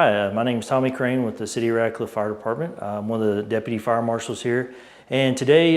Hi, my name is Tommy Crane with the City of Radcliff Fire Department. I'm one of the deputy fire marshals here. And today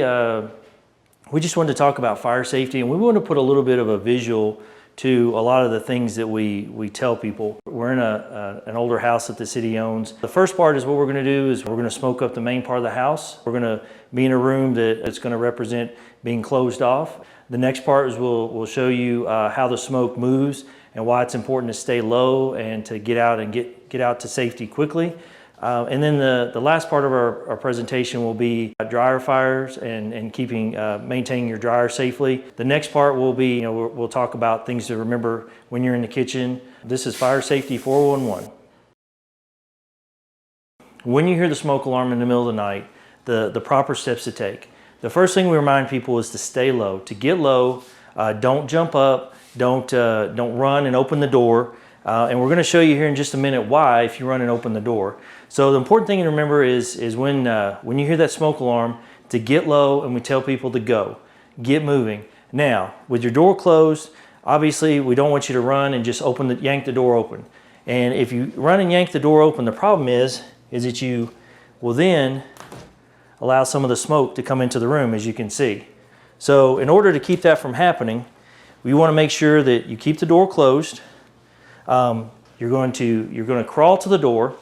we just wanted to talk about fire safety, and we want to put a little bit of a visual to a lot of the things that we tell people. We're in an older house that the city owns. The first part is what we're going to do is we're going to smoke up the main part of the house. We're going to be in a room that's going to represent being closed off. The next part is we'll show you how the smoke moves and why it's important to stay low and to get out and get out to safety quickly. And then the last part of our presentation will be dryer fires and maintaining your dryer safely. The next part will be, we'll talk about things to remember when you're in the kitchen. This is Fire Safety 411. When you hear the smoke alarm in the middle of the night, the proper steps to take. The first thing we remind people is to stay low. To get low, don't jump up, don't run and open the door. And we're going to show you here in just a minute why if you run and open the door. So the important thing to remember is when you hear that smoke alarm, to get low, and we tell people to go. Get moving. Now, with your door closed, obviously we don't want you to run and just yank the door open. And if you run and yank the door open, the problem is that you will then allow some of the smoke to come into the room, as you can see. So in order to keep that from happening, we want to make sure that you keep the door closed. You're going to crawl to the door.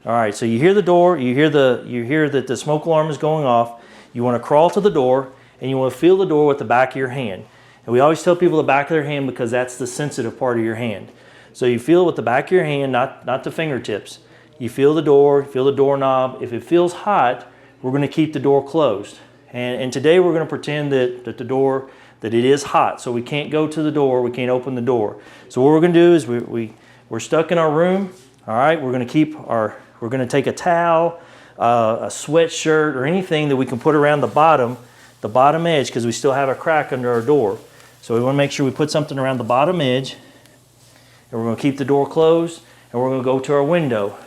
All right, so you hear the door, you hear that the smoke alarm is going off. You want to crawl to the door and you want to feel the door with the back of your hand. And we always tell people the back of their hand because that's the sensitive part of your hand. So you feel it with the back of your hand, not the fingertips. You feel the door, feel the doorknob. If it feels hot, we're going to keep the door closed. And today we're going to pretend that it is hot, so we can't go to the door, we can't open the door. So what we're going to do is we're stuck in our room. All right, we're going to take a towel, a sweatshirt, or anything that we can put around the bottom edge, because we still have a crack under our door. So we want to make sure we put something around the bottom edge, and we're going to keep the door closed, and we're going to go to our window.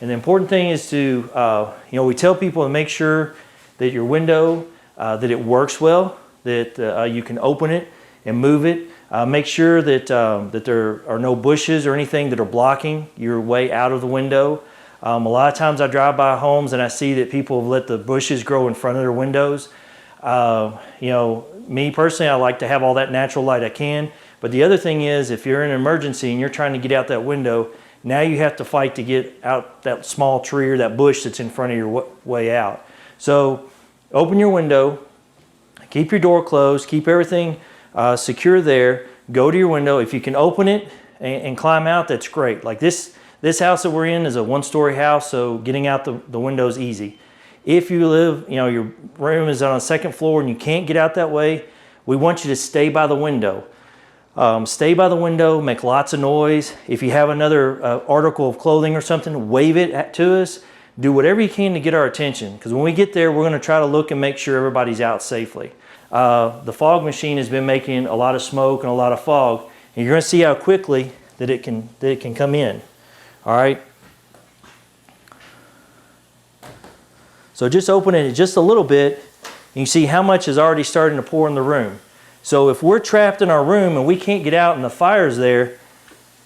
And the important thing is to, we tell people to make sure that your window, that it works well, that you can open it and move it. Make sure that there are no bushes or anything that are blocking your way out of the window. A lot of times I drive by homes and I see that people have let the bushes grow in front of their windows. Me personally, I like to have all that natural light I can. But the other thing is, if you're in an emergency and you're trying to get out that window, now you have to fight to get out that small tree or that bush that's in front of your way out. So open your window, keep your door closed, keep everything secure there, go to your window. If you can open it and climb out, that's great. Like this house that we're in is a one-story house, so getting out the window is easy. If you live, your room is on a second floor and you can't get out that way, we want you to stay by the window. Stay by the window, make lots of noise. If you have another article of clothing or something, wave it to us. Do whatever you can to get our attention, because when we get there, we're going to try to look and make sure everybody's out safely. The fog machine has been making a lot of smoke and a lot of fog, and you're going to see how quickly that it can come in. All right. So just open it just a little bit, and you see how much is already starting to pour in the room. So if we're trapped in our room and we can't get out and the fire's there,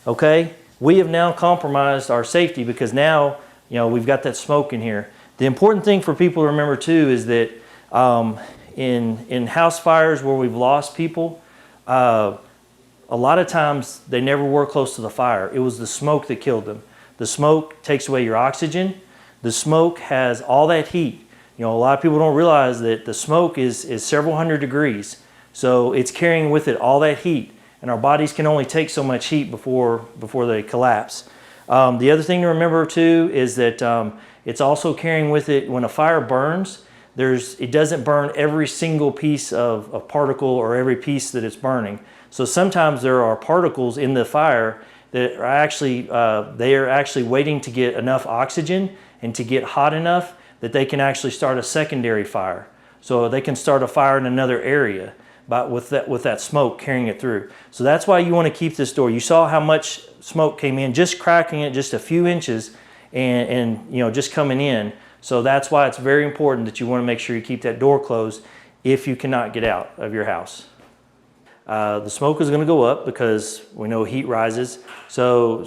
okay, we have now compromised our safety, because now we've got that smoke in here. The important thing for people to remember too is that in house fires where we've lost people, a lot of times they never were close to the fire. It was the smoke that killed them. The smoke takes away your oxygen. The smoke has all that heat. A lot of people don't realize that the smoke is several hundred degrees. So it's carrying with it all that heat, and our bodies can only take so much heat before they collapse. The other thing to remember too is that it's also carrying with it, when a fire burns, it doesn't burn every single piece of particle or every piece that it's burning. So sometimes there are particles in the fire that are actually waiting to get enough oxygen and to get hot enough that they can actually start a secondary fire. So they can start a fire in another area, but with that smoke carrying it through. So that's why you want to keep this door. You saw how much smoke came in, just cracking it just a few inches and just coming in. So that's why it's very important that you want to make sure you keep that door closed if you cannot get out of your house. The smoke is going to go up because we know heat rises. So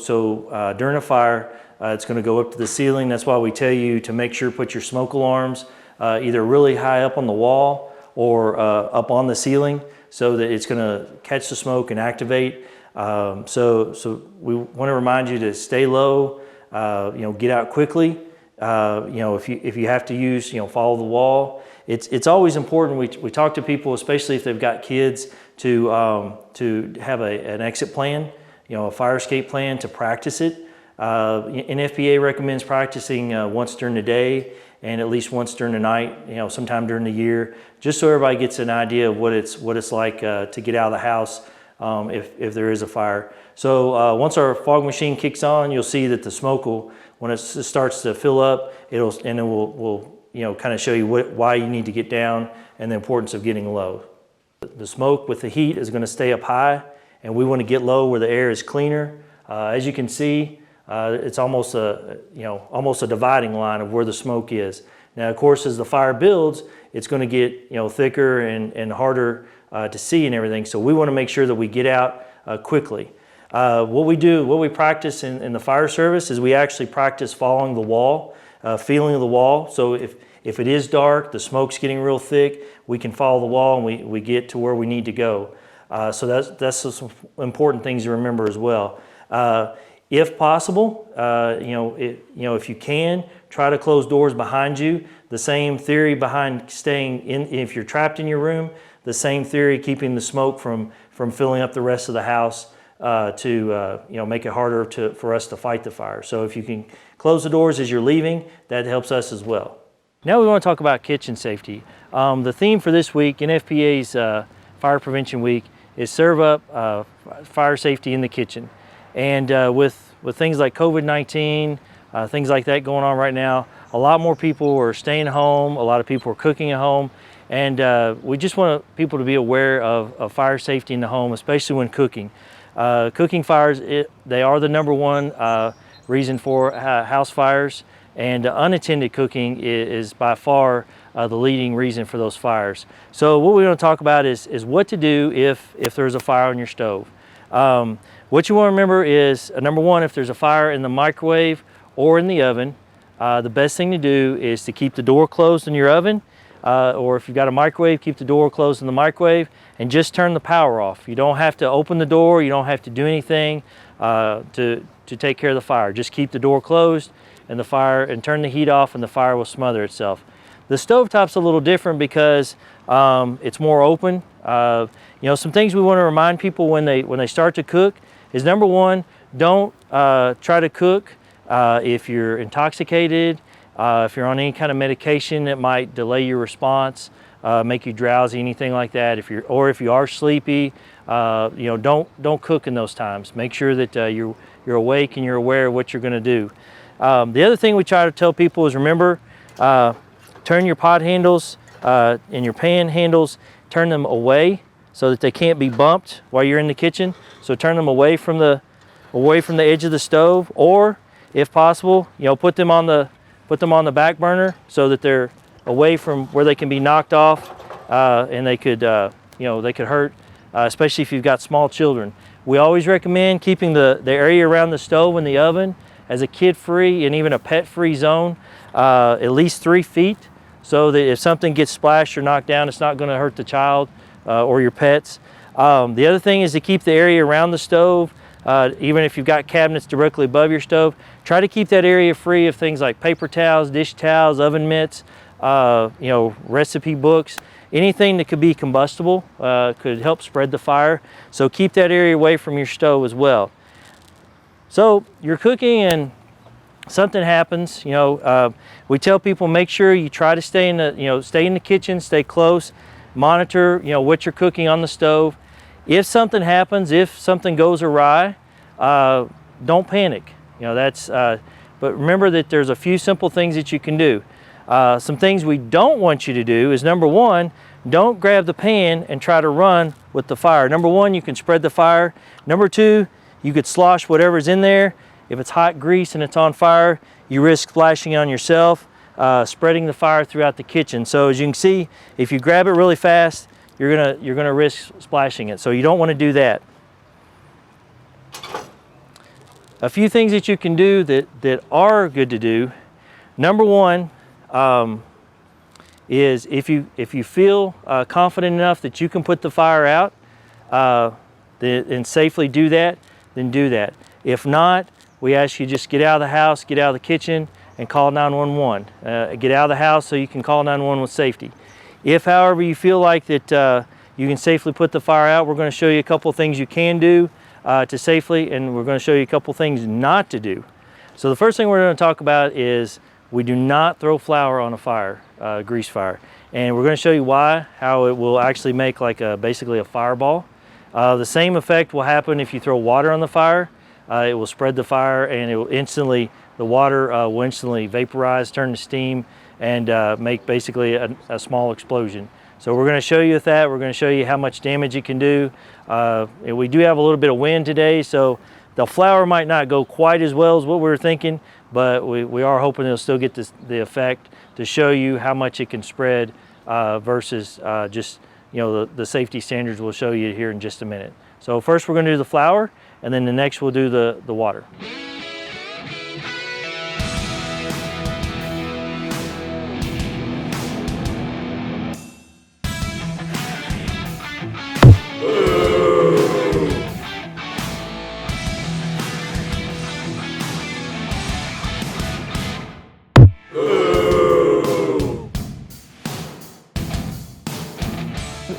during a fire, It's going to go up to the ceiling. That's why we tell you to make sure put your smoke alarms either really high up on the wall or up on the ceiling, so that it's going to catch the smoke and activate. So we want to remind you to stay low, get out quickly. If you have to use, follow the wall. It's always important. We talk to people, especially if they've got kids, to have an exit plan, a fire escape plan, to practice it. NFPA recommends practicing once during the day and at least once during the night, sometime during the year, just so everybody gets an idea of what it's like to get out of the house if there is a fire. So once our fog machine kicks on, you'll see that the smoke will, when it starts to fill up, it will kind of show you why you need to get down and the importance of getting low. The smoke with the heat is going to stay up high, and we want to get low where the air is cleaner. As you can see, it's almost a dividing line of where the smoke is. Now, of course, as the fire builds, it's going to get thicker and harder to see and everything. So we want to make sure that we get out quickly. What we practice in the fire service is we actually practice following the wall, feeling the wall. So if it is dark, the smoke's getting real thick, we can follow the wall and we get to where we need to go. So that's some important things to remember as well. If possible, if you can, try to close doors behind you. The same theory behind staying in, if you're trapped in your room, the same theory keeping the smoke from filling up the rest of the house to make it harder for us to fight the fire. So if you can close the doors as you're leaving, that helps us as well. Now we want to talk about kitchen safety. The theme for this week, NFPA's Fire Prevention Week, is serve up fire safety in the kitchen. And with things like COVID-19, things like that going on right now, a lot more people are staying home, a lot of people are cooking at home, and we just want people to be aware of fire safety in the home, especially when cooking. Cooking fires, they are the #1 reason for house fires, and unattended cooking is by far the leading reason for those fires. So what we want to talk about is what to do if there's a fire on your stove. What you want to remember is, #1, if there's a fire in the microwave or in the oven, the best thing to do is to keep the door closed in your oven, or if you've got a microwave, keep the door closed in the microwave and just turn the power off. You don't have to open the door, you don't have to do anything to take care of the fire. Just keep the door closed and turn the heat off, and the fire will smother itself. The stovetop's a little different because it's more open. Some things we want to remind people when they start to cook is, #1, don't try to cook if you're intoxicated, if you're on any kind of medication that might delay your response, make you drowsy, anything like that. If you are sleepy, don't cook in those times. Make sure that you're awake and you're aware of what you're going to do. The other thing we try to tell people is, remember, turn your pot handles and your pan handles, turn them away so that they can't be bumped while you're in the kitchen. So turn them away from the edge of the stove, or if possible, put them on the back burner so that they're away from where they can be knocked off, and they could hurt, especially if you've got small children. We always recommend keeping the area around the stove and the oven as a kid-free and even a pet-free zone, at least 3 feet, so that if something gets splashed or knocked down, it's not going to hurt the child or your pets. The other thing is to keep the area around the stove, even if you've got cabinets directly above your stove, try to keep that area free of things like paper towels, dish towels, oven mitts, recipe books. Anything that could be combustible could help spread the fire. So keep that area away from your stove as well. So you're cooking and something happens, we tell people, make sure you try to stay in the kitchen, stay close, monitor, what you're cooking on the stove. If something happens, if something goes awry, don't panic. But remember that there's a few simple things that you can do. Some things we don't want you to do is, #1, don't grab the pan and try to run with the fire. #1, you can spread the fire. #2, you could slosh whatever's in there. If it's hot grease and it's on fire, you risk splashing on yourself, spreading the fire throughout the kitchen. So as you can see, if you grab it really fast, you're gonna risk splashing it. So you don't want to do that. A few things that you can do that are good to do. Number one is if you feel confident enough that you can put the fire out and safely do that, then do that. If not, we ask you just get out of the house, get out of the kitchen, and call 911. Get out of the house so you can call 911 with safety. If, however, you feel like that you can safely put the fire out, we're going to show you a couple things you can do to safely, and we're going to show you a couple things not to do. So the first thing we're going to talk about is we do not throw flour on a fire, grease fire. And we're going to show you why, how it will actually make like basically a fireball. The same effect will happen if you throw water on the fire. It will spread the fire, and it will instantly, the water will instantly vaporize, turn to steam, and make basically a small explosion. So we're going to show you with that. We're going to show you how much damage it can do. We do have a little bit of wind today, so the flour might not go quite as well as what we were thinking, but we are hoping it'll still get the effect to show you how much it can spread versus just, you know, the safety standards we'll show you here in just a minute. So first we're going to do the flour, and then the next we'll do the water.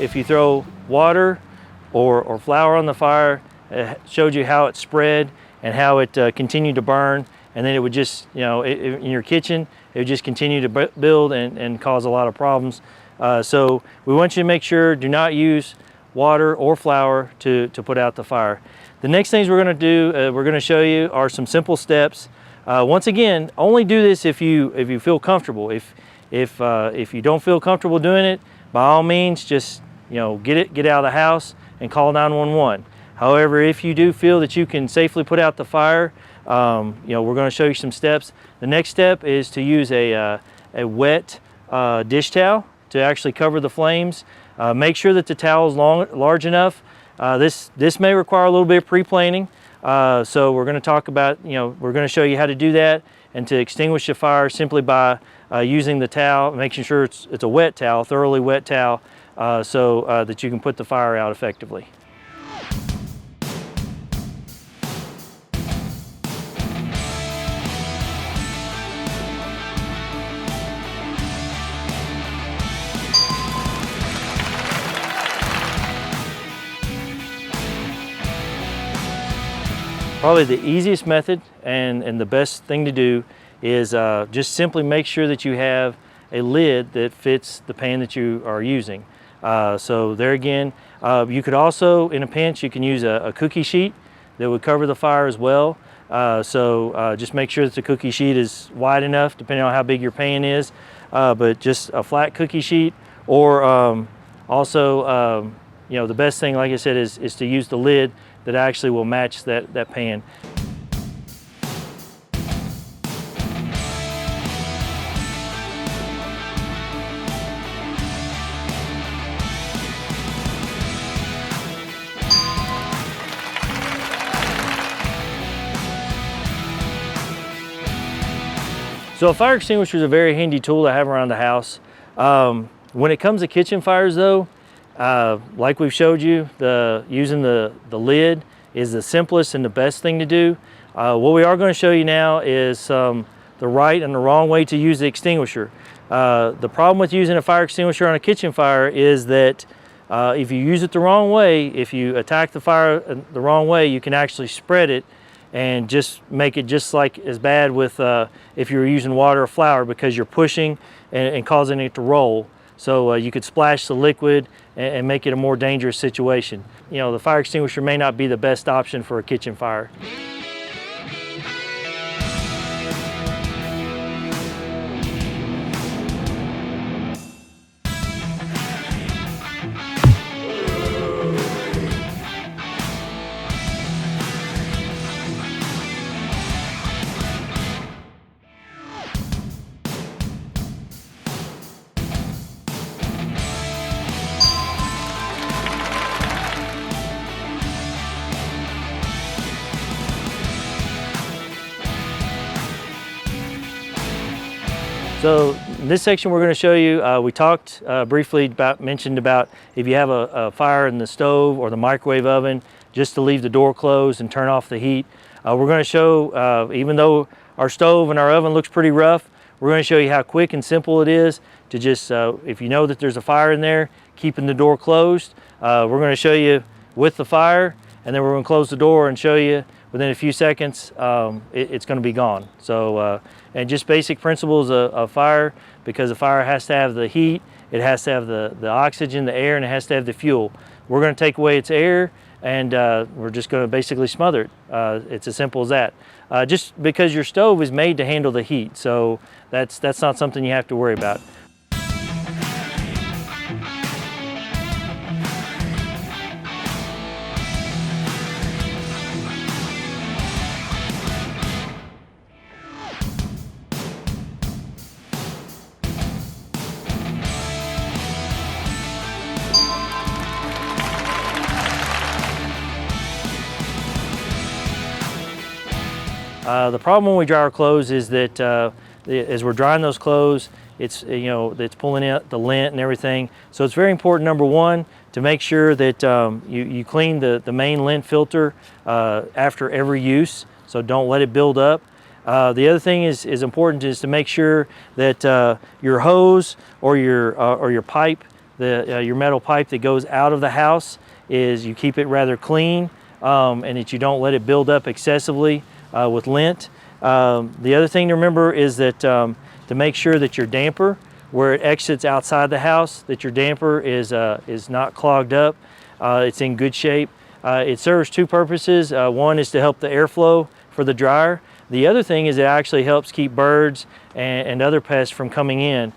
If you throw water or flour on the fire, it showed you how it spread and how it continued to burn, and then it would just, you know, in your kitchen, it would just continue to build and cause a lot of problems. So we want you to make sure, do not use water or flour to put out the fire. The next things we're going to do, we're going to show you are some simple steps. Once again, only do this if you feel comfortable. If you don't feel comfortable doing it, by all means, just, you know, get out of the house and call 911. However, if you do feel that you can safely put out the fire, you know, we're going to show you some steps. The next step is to use a wet dish towel to actually cover the flames. Make sure that the towel is large enough. This may require a little bit of pre-planing. So we're going to talk about, you know, we're going to show you how to do that and to extinguish the fire simply by using the towel, making sure it's a wet towel, thoroughly wet towel, so that you can put the fire out effectively. Probably the easiest method and the best thing to do is just simply make sure that you have a lid that fits the pan that you are using. So there again, you could also, in a pinch, you can use a cookie sheet that would cover the fire as well. So just make sure that the cookie sheet is wide enough, depending on how big your pan is. But just a flat cookie sheet, or also, you know, the best thing, like I said, is to use the lid that actually will match that pan. So a fire extinguisher is a very handy tool to have around the house. When it comes to kitchen fires though, like we've showed you, using the lid is the simplest and the best thing to do. What we are going to show you now is the right and the wrong way to use the extinguisher. The problem with using a fire extinguisher on a kitchen fire is that if you use it the wrong way, if you attack the fire the wrong way, you can actually spread it and just make it just like as bad with if you were using water or flour, because you're pushing and causing it to roll. So you could splash the liquid and make it a more dangerous situation. You know, the fire extinguisher may not be the best option for a kitchen fire. So in this section we're going to show you, we talked briefly mentioned about if you have a fire in the stove or the microwave oven, just to leave the door closed and turn off the heat. We're going to show, even though our stove and our oven looks pretty rough, we're going to show you how quick and simple it is to just, if you know that there's a fire in there, keeping the door closed. We're going to show you with the fire, and then we're going to close the door and show you within a few seconds it's going to be gone. So, and just basic principles of fire, because the fire has to have the heat, it has to have the oxygen, the air, and it has to have the fuel. We're going to take away its air, and we're just going to basically smother it. It's as simple as that. Just because your stove is made to handle the heat, so that's not something you have to worry about. The problem when we dry our clothes is that as we're drying those clothes, it's it's pulling out the lint and everything. So it's very important, number one, to make sure that you clean the main lint filter after every use. So don't let it build up. The other thing is important is to make sure that your hose or your pipe, your metal pipe that goes out of the house, is you keep it rather clean, and that you don't let it build up excessively with lint. The other thing to remember is that to make sure that your damper, where it exits outside the house, that your damper is not clogged up. It's in good shape. It serves two purposes. One is to help the airflow for the dryer. The other thing is it actually helps keep birds and other pests from coming in.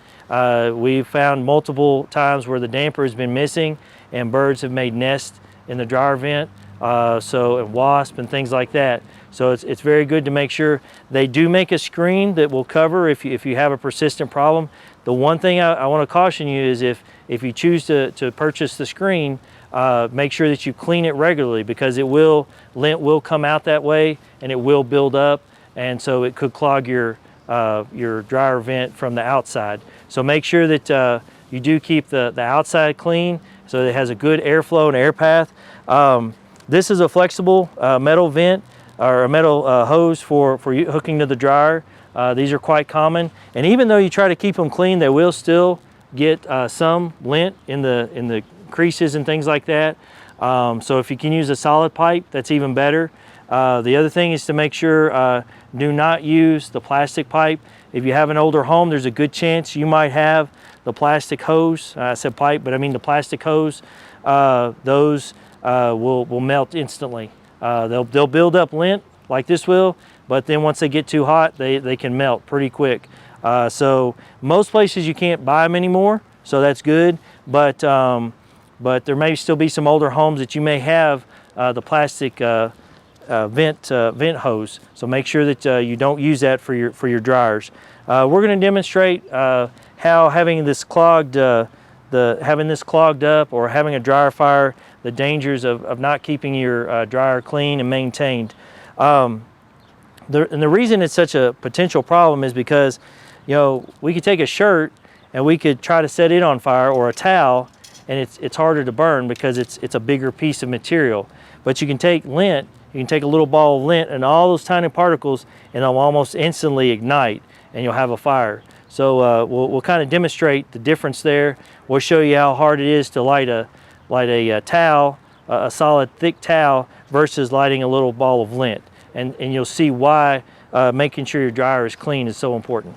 We've found multiple times where the damper has been missing and birds have made nests in the dryer vent, and wasp and things like that. So it's very good to make sure. They do make a screen that will cover if you have a persistent problem. The one thing I want to caution you is if you choose to purchase the screen, make sure that you clean it regularly, because lint will come out that way and it will build up, and so it could clog your dryer vent from the outside. So make sure that you do keep the outside clean so that it has a good airflow and air path. This is a flexible metal vent or a metal hose for hooking to the dryer. These are quite common, and even though you try to keep them clean, they will still get some lint in the creases and things like that. So if you can use a solid pipe, that's even better. The other thing is to make sure do not use the plastic pipe. If you have an older home, there's a good chance you might have the plastic hose. I said pipe, but I mean the plastic hose. Those will melt instantly. They'll build up lint like this will, but then once they get too hot, they can melt pretty quick. So most places you can't buy them anymore, so that's good. But there may still be some older homes that you may have the plastic vent hose. So make sure that you don't use that for your dryers. We're going to demonstrate how having this clogged up or having a dryer fire, the dangers of not keeping your dryer clean and maintained. And the reason it's such a potential problem is because, we could take a shirt and we could try to set it on fire, or a towel, and it's harder to burn because it's a bigger piece of material. But you can take lint, you can take a little ball of lint and all those tiny particles, and they'll almost instantly ignite, and you'll have a fire. So we'll kind of demonstrate the difference there. We'll show you how hard it is to light a towel, a solid thick towel, versus lighting a little ball of lint. And you'll see why making sure your dryer is clean is so important.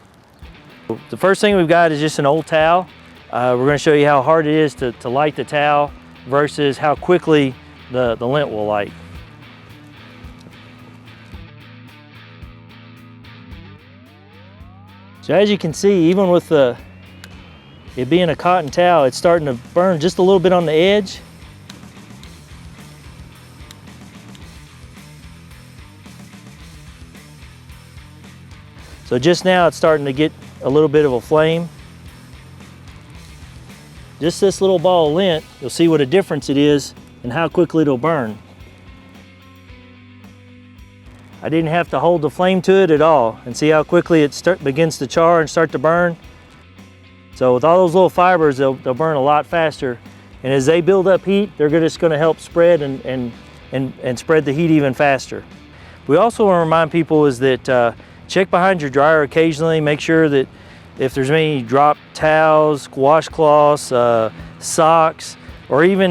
The first thing we've got is just an old towel. We're going to show you how hard it is to light the towel versus how quickly the lint will light. So as you can see, even with it being a cotton towel, it's starting to burn just a little bit on the edge. So just now it's starting to get a little bit of a flame. Just this little ball of lint, you'll see what a difference it is and how quickly it'll burn. I didn't have to hold the flame to it at all. And see how quickly it begins to char and start to burn? So with all those little fibers, they'll burn a lot faster. And as they build up heat, they're just gonna help spread and spread the heat even faster. We also want to remind people is that check behind your dryer occasionally. Make sure that if there's any dropped towels, washcloths, socks, or even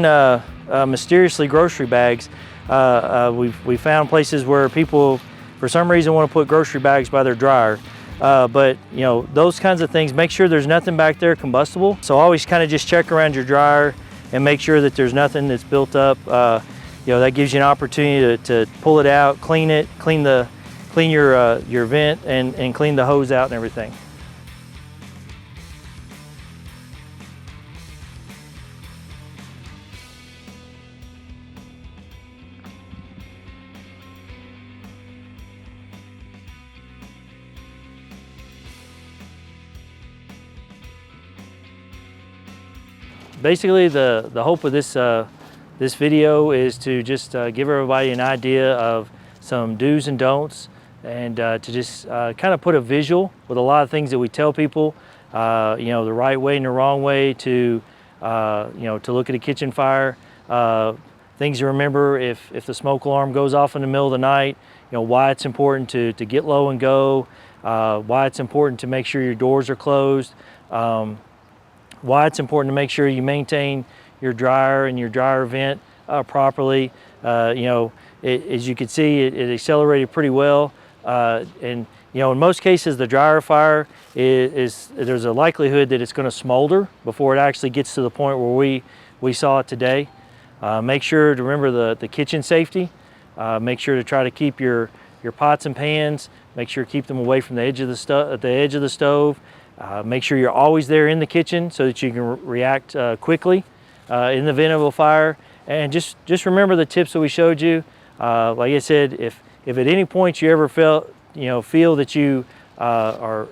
mysteriously grocery bags. We found places where people, for some reason, want to put grocery bags by their dryer. But you know, those kinds of things, make sure there's nothing back there combustible. So always kind of just check around your dryer and make sure that there's nothing that's built up. You know, that gives you an opportunity to pull it out, clean it, clean your vent, and clean the hose out and everything. Basically, the hope of this video is to just give everybody an idea of some do's and don'ts, and to just kind of put a visual with a lot of things that we tell people, you know, the right way and the wrong way to, you know, to look at a kitchen fire. Things to remember if the smoke alarm goes off in the middle of the night, you know, why it's important to get low and go, why it's important to make sure your doors are closed, why it's important to make sure you maintain your dryer and your dryer vent properly. You know, as you can see, it accelerated pretty well. And you know, in most cases, the dryer fire there's a likelihood that it's going to smolder before it actually gets to the point where we saw it today. Make sure to remember the kitchen safety. Make sure to try to keep your pots and pans. Make sure to keep them away from the edge of the stove. Make sure you're always there in the kitchen so that you can react quickly in the event of a fire. And just remember the tips that we showed you. Like I said, if at any point you ever feel that you are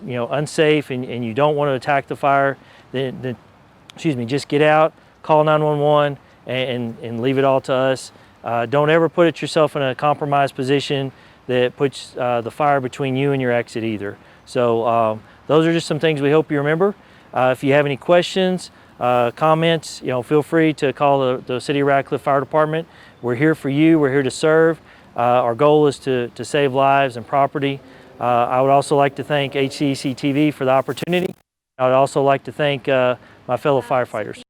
unsafe and you don't want to attack the fire, then excuse me, just get out, call 911, and leave it all to us. Don't ever put yourself in a compromised position that puts the fire between you and your exit either. So those are just some things we hope you remember. If you have any questions, comments, feel free to call the City of Radcliff Fire Department. We're here for you. We're here to serve. Our goal is to save lives and property. I would also like to thank HCEC-TV for the opportunity. I would also like to thank my fellow firefighters.